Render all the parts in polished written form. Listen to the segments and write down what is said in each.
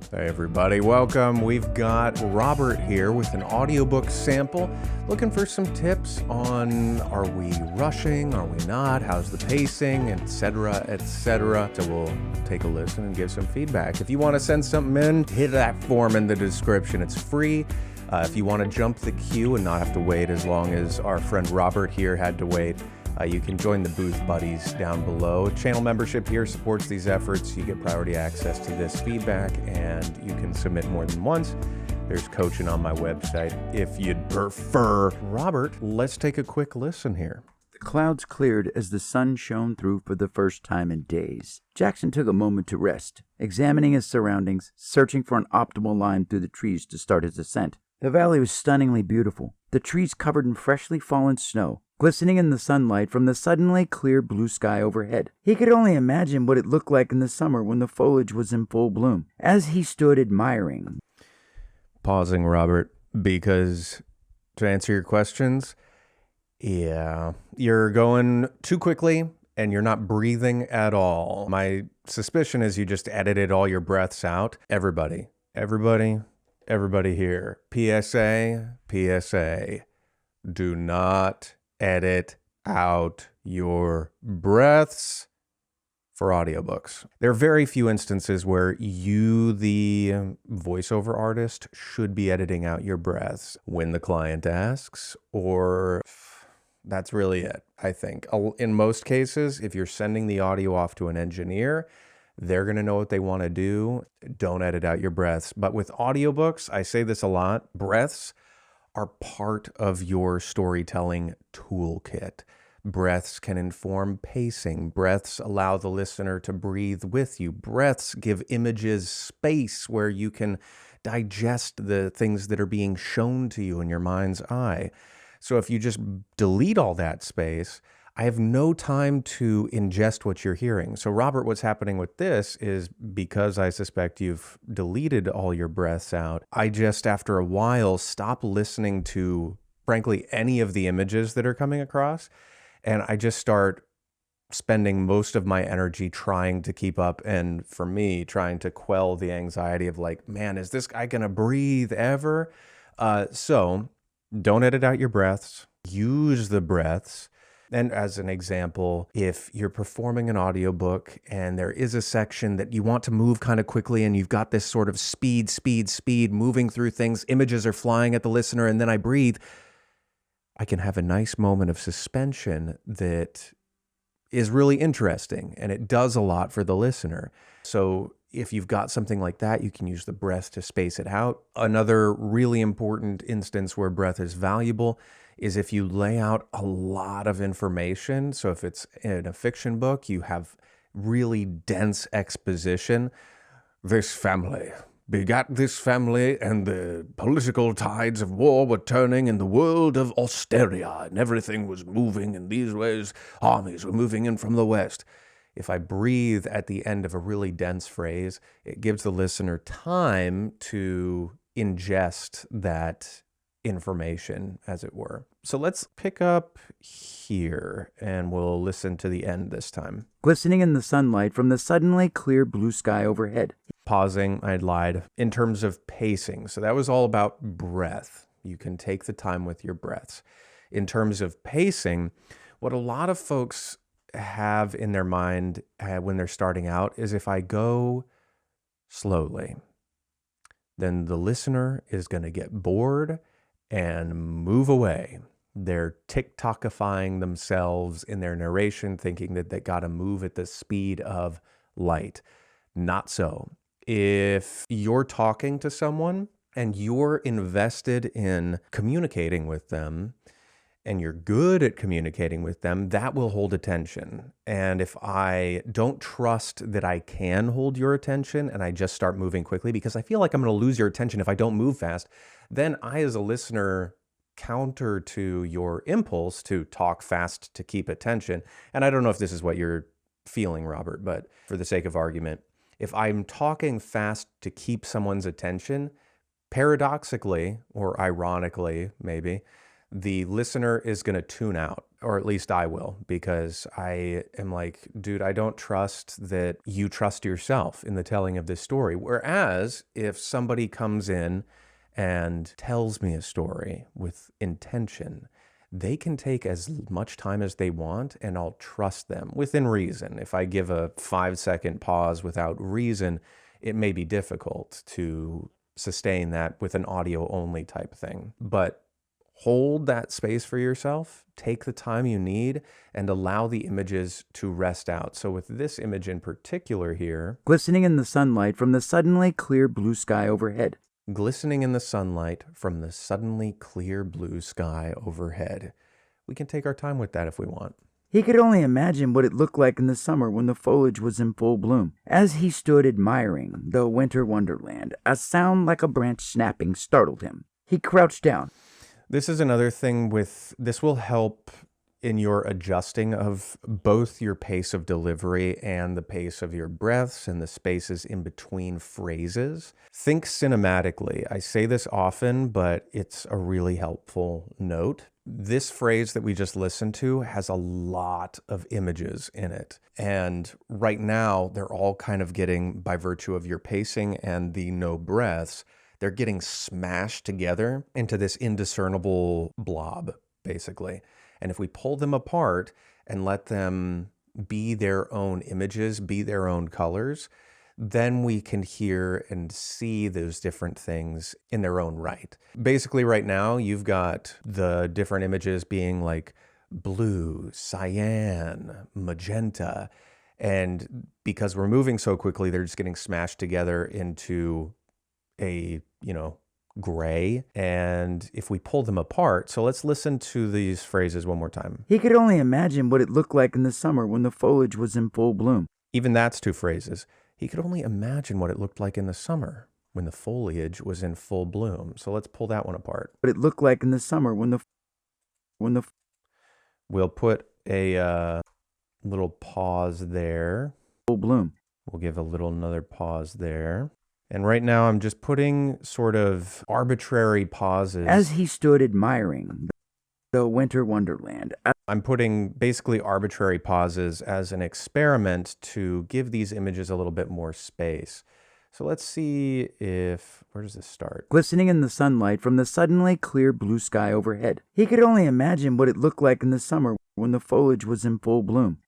Hey everybody, welcome. We've got Robert here with an audiobook sample, looking for some tips on are we rushing, are we not, how's the pacing, etc., etc. So we'll take a listen and give some feedback. If you want to send something in, hit that form in the description. It's free. If you want to jump the queue and not have to wait as long as our friend Robert here had to wait, you can join the Booth Buddies down below. Channel membership here supports these efforts. You get priority access to this feedback, and you can submit more than once. There's coaching on my website if you'd prefer. Robert, let's take a quick listen here. The clouds cleared as the sun shone through for the first time in days. Jackson took a moment to rest, examining his surroundings, searching for an optimal line through the trees to start his ascent. The valley was stunningly beautiful, the trees covered in freshly fallen snow, glistening in the sunlight from the suddenly clear blue sky overhead. He could only imagine what it looked like in the summer when the foliage was in full bloom, as he stood admiring. Pausing, Robert, because to answer your questions, you're going too quickly and you're not breathing at all. My suspicion is you just edited all your breaths out. Everybody here. PSA, do not edit out your breaths for audiobooks. There are very few instances where you, the voiceover artist, should be editing out your breaths when the client asks, or that's really it, I think. In most cases, if you're sending the audio off to an engineer, they're going to know what they want to do. Don't edit out your breaths. But with audiobooks, I say this a lot, breaths are part of your storytelling toolkit. Breaths can inform pacing. Breaths allow the listener to breathe with you. Breaths give images space where you can digest the things that are being shown to you in your mind's eye. So if you just delete all that space, I have no time to ingest what you're hearing. So Robert, what's happening with this is because I suspect you've deleted all your breaths out, I just, after a while, stop listening to, frankly, any of the images that are coming across. And I just start spending most of my energy trying to keep up. And for me, trying to quell the anxiety of like, man, is this guy going to breathe ever? So don't edit out your breaths. Use the breaths. And as an example, if you're performing an audiobook and there is a section that you want to move kind of quickly and you've got this sort of speed moving through things, images are flying at the listener, and then I breathe, I can have a nice moment of suspension that is really interesting, and it does a lot for the listener. So if you've got something like that, you can use the breath to space it out. Another really important instance where breath is valuable is if you lay out a lot of information. So if it's in a fiction book, you have really dense exposition. This family begat this family, and the political tides of war were turning in the world of Austeria, and everything was moving in these ways. Armies were moving in from the west. If I breathe at the end of a really dense phrase, it gives the listener time to ingest that information, as it were. So let's pick up here, and we'll listen to the end this time. Glistening in the sunlight from the suddenly clear blue sky overhead. Pausing, I lied. In terms of pacing, so that was all about breath. You can take the time with your breaths. In terms of pacing, what a lot of folks have in their mind when they're starting out is if I go slowly, then the listener is going to get bored and move away. They're TikTokifying themselves in their narration, thinking that they got to move at the speed of light. Not so. If you're talking to someone and you're invested in communicating with them, and you're good at communicating with them, that will hold attention. And if I don't trust that I can hold your attention and I just start moving quickly because I feel like I'm going to lose your attention if I don't move fast, then I, as a listener, counter to your impulse to talk fast to keep attention. And I don't know if this is what you're feeling, Robert, but for the sake of argument, if I'm talking fast to keep someone's attention, paradoxically, or ironically maybe, the listener is going to tune out, or at least I will, because I am like, dude, I don't trust that you trust yourself in the telling of this story. Whereas if somebody comes in and tells me a story with intention, they can take as much time as they want and I'll trust them within reason. If I give a 5-second pause without reason, it may be difficult to sustain that with an audio only type thing. But hold that space for yourself, take the time you need, and allow the images to rest out. So with this image in particular here, glistening in the sunlight from the suddenly clear blue sky overhead. glistening in the sunlight from the suddenly clear blue sky overhead. We can take our time with that if we want. He could only imagine what it looked like in the summer when the foliage was in full bloom. As he stood admiring the winter wonderland, a sound like a branch snapping startled him. He crouched down. This is another thing this will help in your adjusting of both your pace of delivery and the pace of your breaths and the spaces in between phrases. Think cinematically. I say this often, but it's a really helpful note. This phrase that we just listened to has a lot of images in it. And right now, they're all kind of getting, by virtue of your pacing and the no breaths, they're getting smashed together into this indiscernible blob, basically. And if we pull them apart and let them be their own images, be their own colors, then we can hear and see those different things in their own right. Basically, right now, you've got the different images being like blue, cyan, magenta. And because we're moving so quickly, they're just getting smashed together into a, gray. And if we pull them apart, so let's listen to these phrases one more time. He could only imagine what it looked like in the summer when the foliage was in full bloom. Even that's two phrases. He could only imagine what it looked like in the summer when the foliage was in full bloom. So let's pull that one apart. What it looked like in the summer when the We'll put a little pause there. Full bloom. We'll give another pause there. And right now I'm just putting sort of arbitrary pauses. As he stood admiring the winter wonderland. I'm putting basically arbitrary pauses as an experiment to give these images a little bit more space. So let's see where does this start? Glistening in the sunlight from the suddenly clear blue sky overhead. He could only imagine what it looked like in the summer when the foliage was in full bloom.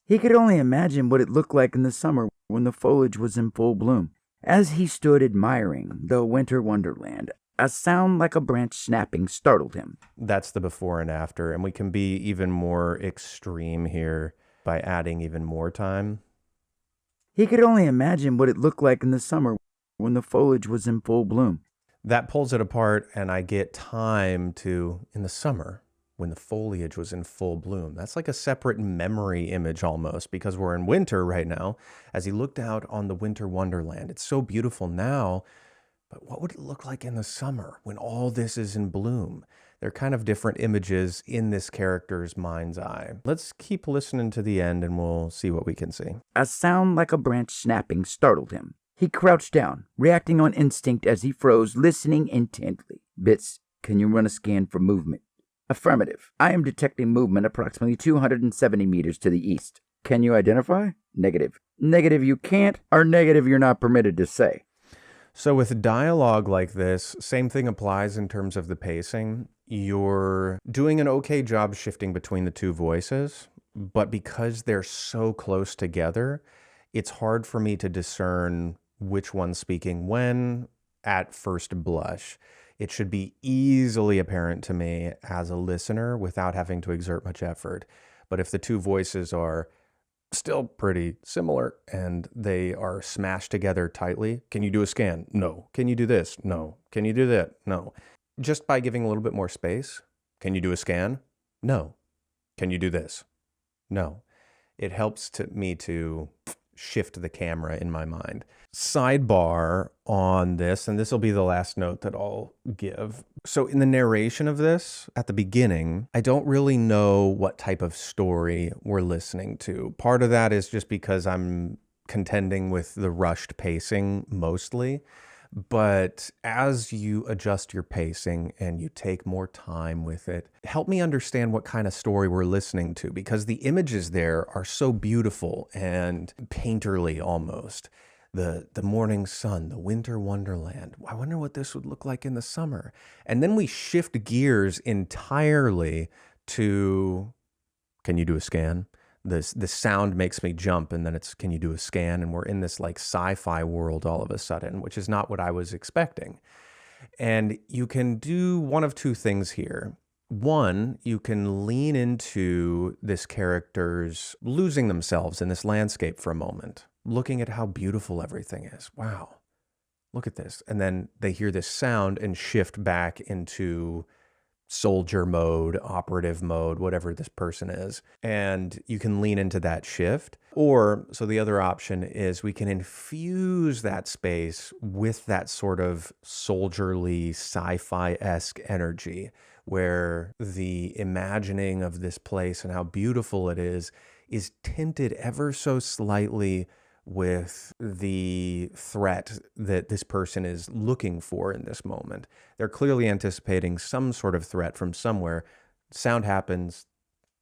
He could only imagine what it looked like in the summer when the foliage was in full bloom. As he stood admiring the winter wonderland, a sound like a branch snapping startled him. That's the before and after, and we can be even more extreme here by adding even more time. He could only imagine what it looked like in the summer when the foliage was in full bloom. That pulls it apart, and I get time to, in the summer, when the foliage was in full bloom. That's like a separate memory image almost, because we're in winter right now. As he looked out on the winter wonderland, it's so beautiful now, but what would it look like in the summer when all this is in bloom? They're kind of different images in this character's mind's eye. Let's keep listening to the end and we'll see what we can see. A sound like a branch snapping startled him. He crouched down, reacting on instinct as he froze, listening intently. Bits, can you run a scan for movement? Affirmative. I am detecting movement approximately 270 meters to the east. Can you identify? Negative. Negative you can't, or negative you're not permitted to say. So with dialogue like this, same thing applies in terms of the pacing. You're doing an okay job shifting between the two voices, but because they're so close together, it's hard for me to discern which one's speaking when at first blush. It should be easily apparent to me as a listener without having to exert much effort. But if the two voices are still pretty similar and they are smashed together tightly, can you do a scan? No. Can you do this? No. Can you do that? No. Just by giving a little bit more space, can you do a scan? No. Can you do this? No. It helps me to shift the camera in my mind. Sidebar on this, and this will be the last note that I'll give. So in the narration of this, at the beginning, I don't really know what type of story we're listening to. Part of that is just because I'm contending with the rushed pacing mostly, But as you adjust your pacing and you take more time with it, help me understand what kind of story we're listening to, because the images there are so beautiful and painterly almost. The morning sun, the winter wonderland. I wonder what this would look like in the summer. And then we shift gears entirely to, can you do a scan? The sound makes me jump, and then it's, can you do a scan? And we're in this like sci-fi world all of a sudden, which is not what I was expecting. And you can do one of two things here. One, you can lean into this character's losing themselves in this landscape for a moment, looking at how beautiful everything is. Wow, look at this. And then they hear this sound and shift back into soldier mode, operative mode, whatever this person is. And you can lean into that shift. Or, so the other option is we can infuse that space with that sort of soldierly, sci-fi-esque energy, where the imagining of this place and how beautiful it is tinted ever so slightly with the threat that this person is looking for in this moment. They're clearly anticipating some sort of threat from somewhere. Sound happens,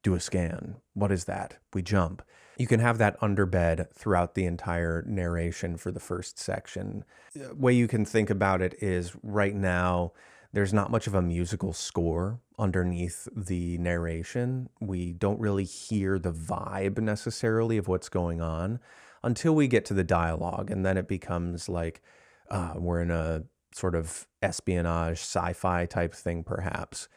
do a scan. What is that? We jump. You can have that underbed throughout the entire narration for the first section. The way you can think about it is right now, there's not much of a musical score underneath the narration. We don't really hear the vibe necessarily of what's going on until we get to the dialogue. And then it becomes like we're in a sort of espionage, sci-fi type thing, perhaps.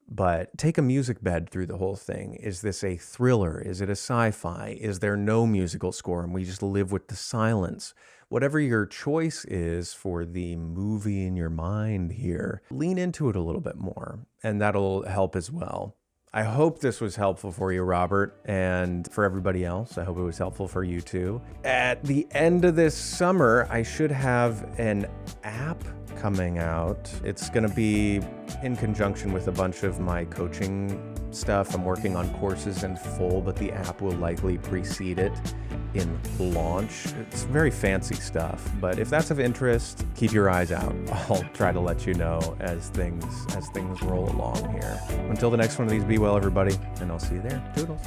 But take a music bed through the whole thing. Is this a thriller? Is it a sci-fi? Is there no musical score and we just live with the silence? Whatever your choice is for the movie in your mind here, lean into it a little bit more, and that'll help as well. I hope this was helpful for you, Robert, and for everybody else. I hope it was helpful for you too. At the end of this summer, I should have an app coming out. It's going to be in conjunction with a bunch of my coaching stuff. I'm working on courses in full, but the app will likely precede it in launch. It's very fancy stuff, but if that's of interest, keep your eyes out. I'll try to let you know as things roll along here. Until the next one of these, be well, everybody, and I'll see you there. Toodles.